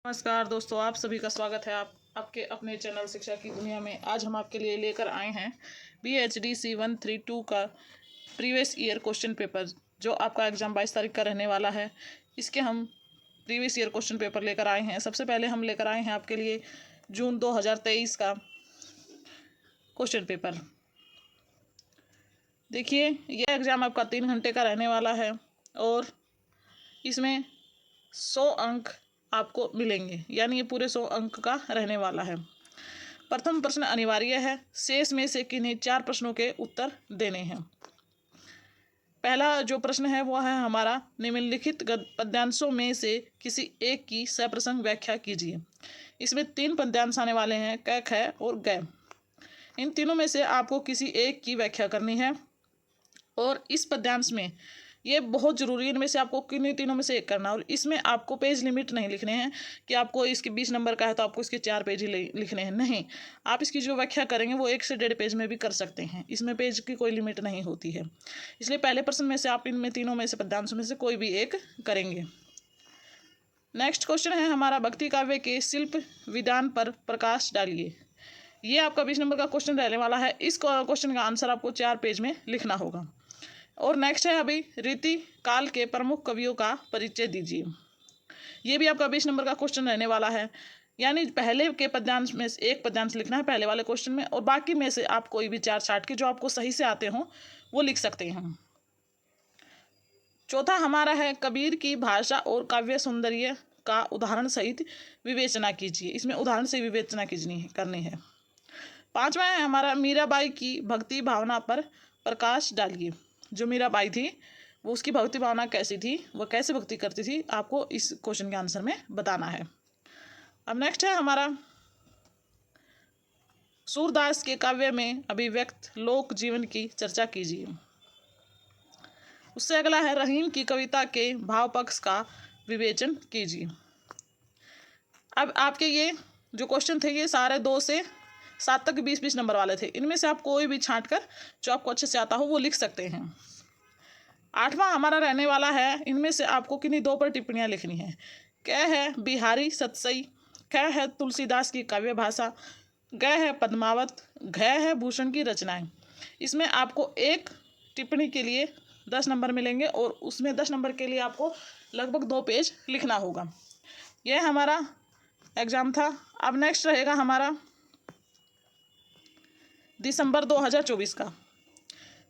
नमस्कार दोस्तों, आप सभी का स्वागत है आपके अपने चैनल शिक्षा की दुनिया में। आज हम आपके लिए लेकर आए हैं BHDC 132 का प्रीवियस ईयर क्वेश्चन पेपर, जो आपका एग्ज़ाम 22 तारीख का रहने वाला है। इसके हम प्रीवियस ईयर क्वेश्चन पेपर लेकर आए हैं। सबसे पहले हम लेकर आए हैं आपके लिए जून 2023 का क्वेश्चन पेपर। देखिए, यह एग्ज़ाम आपका 3 घंटे का रहने वाला है और इसमें 100 अंक आपको मिलेंगे, यानी ये पूरे 100 अंक का रहने वाला है। प्रथम प्रश्न अनिवार्य है। शेष में से किन्हीं 4 प्रश्नों के उत्तर देने हैं। पहला जो प्रश्न है वो है हमारा, निम्नलिखित पद्यांशों में से किसी एक की सप्रसंग व्याख्या कीजिए। इसमें 3 पद्यांश आने वाले हैं, क, ख और ग। इन तीनों में से आपको किसी एक की व्याख्या करनी है और इस पद्यांश में ये बहुत ज़रूरी है, इनमें से आपको किन्हीं तीनों में से एक करना। और इसमें आपको पेज लिमिट नहीं लिखने हैं कि आपको इसके 20 नंबर का है तो आपको इसके 4 पेज ही लिखने हैं। नहीं, आप इसकी जो व्याख्या करेंगे वो 1 से 1.5 पेज में भी कर सकते हैं। इसमें पेज की कोई लिमिट नहीं होती है। इसलिए पहले प्रश्न में से आप इनमें तीनों में से पद्यांशों में से कोई भी एक करेंगे। नेक्स्ट क्वेश्चन है हमारा, भक्ति काव्य के शिल्प विधान पर प्रकाश डालिए। ये आपका 20 नंबर का क्वेश्चन रहने वाला है। इस क्वेश्चन का आंसर आपको 4 पेज में लिखना होगा। और नेक्स्ट है अभी, रीति काल के प्रमुख कवियों का परिचय दीजिए। ये भी आपका 20 नंबर का क्वेश्चन रहने वाला है, यानी पहले के पद्यांश में से एक पद्यांश लिखना है पहले वाले क्वेश्चन में, और बाकी में से आप कोई भी 4 छाट के जो आपको सही से आते हों वो लिख सकते हैं। चौथा हमारा है, कबीर की भाषा और काव्य सौंदर्य का उदाहरण सहित विवेचना कीजिए। इसमें उदाहरण से विवेचना करनी है। पांचवा है हमारा, मीराबाई की भक्ति भावना पर प्रकाश डालिए। जो मीराबाई थी वो उसकी भक्ति भावना कैसी थी, वह कैसे भक्ति करती थी, आपको इस क्वेश्चन के आंसर में बताना है। अब नेक्स्ट है हमारा, सूरदास के काव्य में अभिव्यक्त लोक जीवन की चर्चा कीजिए। उससे अगला है, रहीम की कविता के भाव पक्ष का विवेचन कीजिए। अब आपके ये जो क्वेश्चन थे ये सारे 2 से 7 तक 20-20 नंबर वाले थे। इनमें से आप कोई भी छांट कर जो आपको अच्छे से आता हो वो लिख सकते हैं। 8वां हमारा रहने वाला है, इनमें से आपको किन्हीं 2 पर टिप्पणियां लिखनी है। क है बिहारी सतसई, ख है तुलसीदास की काव्य भाषा, ग है पद्मावत, घ है भूषण की रचनाएं। इसमें आपको एक टिप्पणी के लिए 10 नंबर मिलेंगे और उसमें 10 नंबर के लिए आपको लगभग 2 पेज लिखना होगा। यह हमारा एग्ज़ाम था। अब नेक्स्ट रहेगा हमारा दिसंबर 2024 का।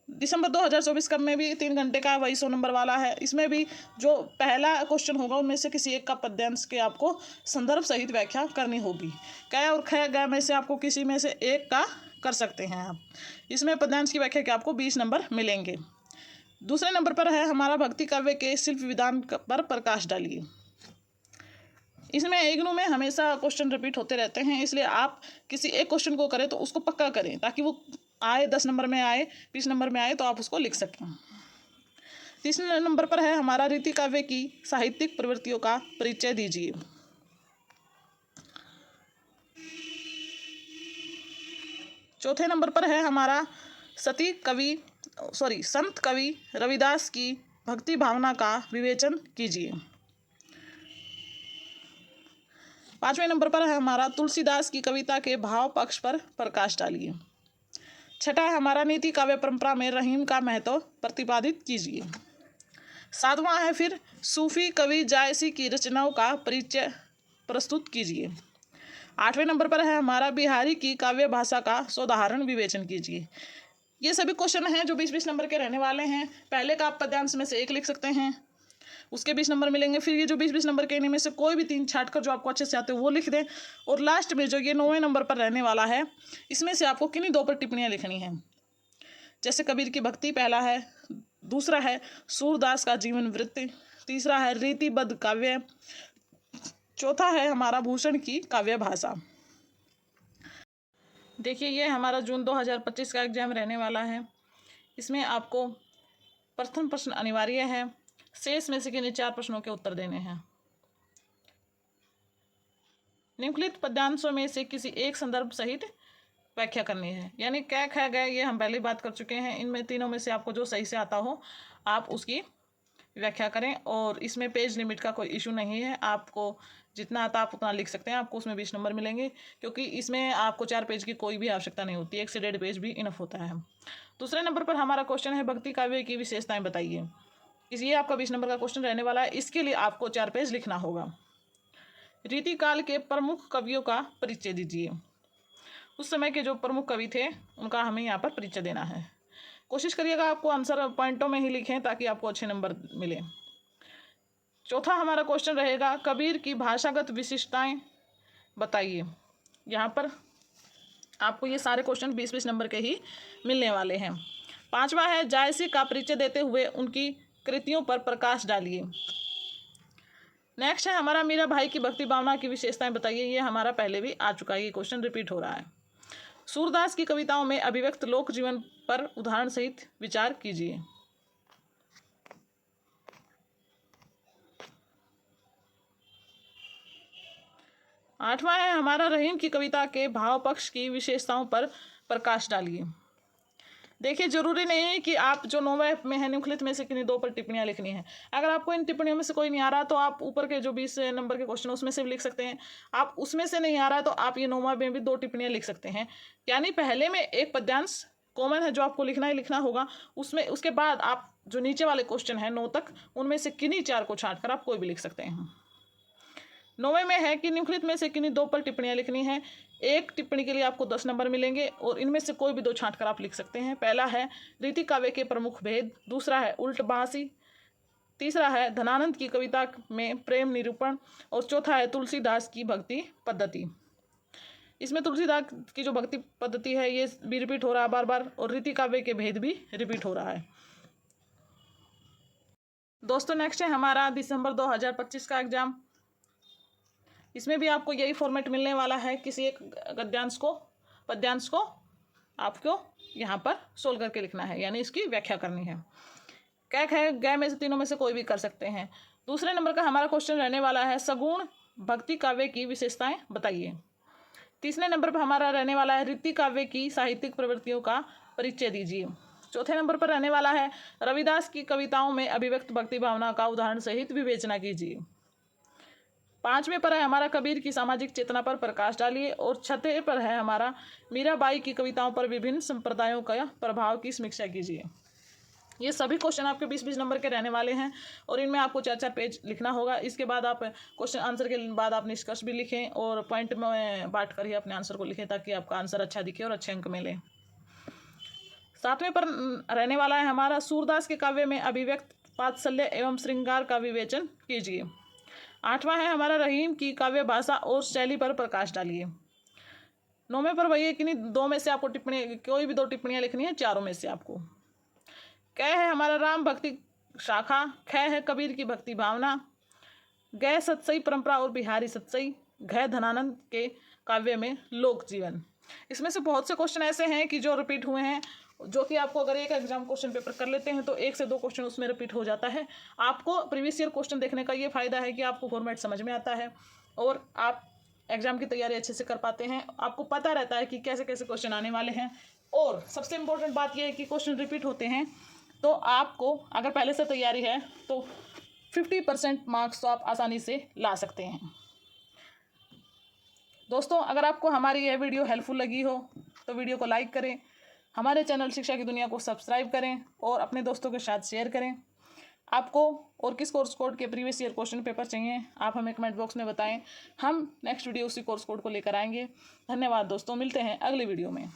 दिसंबर 2024 का में भी 3 घंटे का वही 100 नंबर वाला है। इसमें भी जो पहला क्वेश्चन होगा उनमें से किसी एक का पद्यांश के आपको संदर्भ सहित व्याख्या करनी होगी। क और ख ग में से आपको किसी में से एक का कर सकते हैं आप। इसमें पद्यांश की व्याख्या के आपको 20 नंबर मिलेंगे। दूसरे नंबर पर है हमारा, भक्ति काव्य के शिल्प विधान पर प्रकाश डालिए। इसमें इग्नू में हमेशा क्वेश्चन रिपीट होते रहते हैं, इसलिए आप किसी एक क्वेश्चन को करें तो उसको पक्का करें ताकि वो आए 10 नंबर में आए 20 नंबर में आए तो आप उसको लिख सकें। तीसरे नंबर पर है हमारा, रीति काव्य की साहित्यिक प्रवृत्तियों का परिचय दीजिए। चौथे नंबर पर है हमारा, संत कवि रविदास की भक्ति भावना का विवेचन कीजिए। 5वें नंबर पर है हमारा, तुलसीदास की कविता के भाव पक्ष पर प्रकाश डालिए। 6ठा है हमारा, नीति काव्य परंपरा में रहीम का महत्व प्रतिपादित कीजिए। 7वां है फिर, सूफी कवि जायसी की रचनाओं का परिचय प्रस्तुत कीजिए। 8वें नंबर पर है हमारा, बिहारी की काव्य भाषा का सोदाहरण विवेचन कीजिए। ये सभी क्वेश्चन हैं जो 20-20 नंबर के रहने वाले हैं। पहले का आप पद्यांश में से एक लिख सकते हैं, उसके 20 नंबर मिलेंगे। फिर ये जो 20-20 नंबर के इनमें से कोई भी 3 छाट कर जो आपको अच्छे से आते हो वो लिख दें। और लास्ट में जो ये 9वें नंबर पर रहने वाला है, इसमें से आपको किन्हीं 2 पर टिप्पणियां लिखनी हैं। जैसे कबीर की भक्ति पहला है, दूसरा है सूरदास का जीवन वृत्त, तीसरा है रीतिबद्ध काव्य, चौथा है हमारा भूषण की काव्य भाषा। देखिए, ये हमारा जून 2025 का एग्जाम रहने वाला है। इसमें आपको प्रथम प्रश्न अनिवार्य है, शेष में से किन्हीं 4 प्रश्नों के उत्तर देने हैं। निम्नलिखित पद्यांशों में से किसी एक संदर्भ सहित व्याख्या करनी है। यानी क ख ग ये हम पहले बात कर चुके हैं। इनमें तीनों में से आपको जो सही से आता हो आप उसकी व्याख्या करें। और इसमें पेज लिमिट का कोई इशू नहीं है, आपको जितना आता आप उतना लिख सकते हैं, आपको उसमें 20 नंबर मिलेंगे, क्योंकि इसमें आपको 4 पेज की कोई भी आवश्यकता नहीं होती, 1 से 1.5 पेज भी इनफ होता है। दूसरे नंबर पर हमारा क्वेश्चन है भक्ति काव्य की विशेषताएं बताइए। इसलिए आपका 20 नंबर का क्वेश्चन रहने वाला है। इसके लिए आपको 4 पेज लिखना होगा। रीतिकाल के प्रमुख कवियों का परिचय दीजिए। उस समय के जो प्रमुख कवि थे उनका हमें यहाँ पर परिचय देना है। कोशिश करिएगा आपको आंसर पॉइंटों में ही लिखें ताकि आपको अच्छे नंबर मिले। चौथा हमारा क्वेश्चन रहेगा कबीर की भाषागत विशिष्टताएं बताइए। यहाँ पर आपको ये सारे क्वेश्चन 20-20 नंबर के ही मिलने वाले हैं। पांचवा है जायसी का परिचय देते हुए उनकी कृतियों पर प्रकाश डालिए। नेक्स्ट है हमारा मीरा भाई की भक्ति भावना की विशेषताएं बताइए। ये हमारा पहले भी आ चुका है, ये क्वेश्चन रिपीट हो रहा है। सूरदास की कविताओं में अभिव्यक्त लोक जीवन पर उदाहरण सहित विचार कीजिए। आठवां है हमारा रहीम की कविता के भाव पक्ष की विशेषताओं पर प्रकाश डालिए। देखिए जरूरी नहीं है कि आप जो नोवे में है निम्नलिखित में से किन्हीं 2 पर टिप्पणियां लिखनी है। अगर आपको इन टिप्पणियों में से कोई नहीं आ रहा तो आप ऊपर के जो 20 नंबर के क्वेश्चन उसमें से भी लिख सकते हैं। आप उसमें से नहीं आ रहा तो आप ये नोवा में भी 2 टिप्पणियां लिख सकते हैं। यानी पहले में एक पद्यांश कॉमन है जो आपको लिखना ही लिखना होगा, उसमें उसके बाद आप जो नीचे वाले क्वेश्चन है 9 तक उनमें से किन्हीं 4 को छांट कर आप कोई भी लिख सकते हैं। 9वें में है कि निम्नलिखित में से किन्हीं 2 पर टिप्पणियां लिखनी है। एक टिप्पणी के लिए आपको 10 नंबर मिलेंगे और इनमें से कोई भी 2 छांट कर आप लिख सकते हैं। पहला है रीति काव्य के प्रमुख भेद, दूसरा है उल्ट बहासी, तीसरा है धनानंद की कविता में प्रेम निरूपण और चौथा है तुलसीदास की भक्ति पद्धति। इसमें तुलसीदास की जो भक्ति पद्धति है ये भी रिपीट हो रहा है बार बार और रीति काव्य के भेद भी रिपीट हो रहा है। दोस्तों नेक्स्ट है हमारा दिसंबर 2025 का एग्जाम। इसमें भी आपको यही फॉर्मेट मिलने वाला है। किसी एक गद्यांश को पद्यांश को आपको यहाँ पर सोल्व करके लिखना है, यानी इसकी व्याख्या करनी है। कैक है गै में से तीनों में से कोई भी कर सकते हैं। दूसरे नंबर का हमारा क्वेश्चन रहने वाला है सगुण भक्ति काव्य की विशेषताएं बताइए। तीसरे नंबर पर हमारा रहने वाला है रीति काव्य की साहित्यिक प्रवृत्तियों का परिचय दीजिए। चौथे नंबर पर रहने वाला है रविदास की कविताओं में अभिव्यक्त भक्ति भावना का उदाहरण सहित विवेचना कीजिए। 5वें पर है हमारा कबीर की सामाजिक चेतना पर प्रकाश डालिए और 6वें पर है हमारा मीराबाई की कविताओं पर विभिन्न संप्रदायों का प्रभाव की समीक्षा कीजिए। ये सभी क्वेश्चन आपके 20-20 नंबर के रहने वाले हैं और इनमें आपको 4-4 पेज लिखना होगा। इसके बाद आप क्वेश्चन आंसर के बाद आप निष्कर्ष भी लिखें और पॉइंट में बांट कर ही अपने आंसर को लिखें ताकि आपका आंसर अच्छा दिखे और अच्छे अंक मिले। 7वें पर रहने वाला है हमारा सूरदास के काव्य में अभिव्यक्त वात्सल्य एवं श्रृंगार का विवेचन कीजिए। 8वां है हमारा रहीम की काव्य भाषा और शैली पर प्रकाश डालिए। 9वें पर वही है कि नहीं 2 में से आपको टिप्पणी कोई भी 2 टिप्पणियां लिखनी है, चारों में से आपको। कै है हमारा राम भक्ति शाखा, ख है कबीर की भक्ति भावना, गै सतसई परंपरा और बिहारी सतसई, घ धनानंद के काव्य में लोक जीवन। इसमें से बहुत से क्वेश्चन ऐसे हैं कि जो रिपीट हुए हैं, जो कि आपको अगर एक एग्जाम क्वेश्चन पेपर कर लेते हैं तो 1 से 2 क्वेश्चन उसमें रिपीट हो जाता है। आपको प्रीवियस ईयर क्वेश्चन देखने का ये फायदा है कि आपको फॉर्मेट समझ में आता है और आप एग्जाम की तैयारी अच्छे से कर पाते हैं। आपको पता रहता है कि कैसे कैसे क्वेश्चन आने वाले हैं और सबसे इम्पोर्टेंट बात यह है कि क्वेश्चन रिपीट होते हैं तो आपको अगर पहले से तैयारी है तो 50% मार्क्स तो आप आसानी से ला सकते हैं। दोस्तों अगर आपको हमारी यह वीडियो हेल्पफुल लगी हो तो वीडियो को लाइक करें, हमारे चैनल शिक्षा की दुनिया को सब्सक्राइब करें और अपने दोस्तों के साथ शेयर करें। आपको और किस कोर्स कोड के प्रीवियस ईयर क्वेश्चन पेपर चाहिए आप हमें कमेंट बॉक्स में बताएं। हम नेक्स्ट वीडियो उसी कोर्स कोड को लेकर आएंगे। धन्यवाद दोस्तों, मिलते हैं अगली वीडियो में।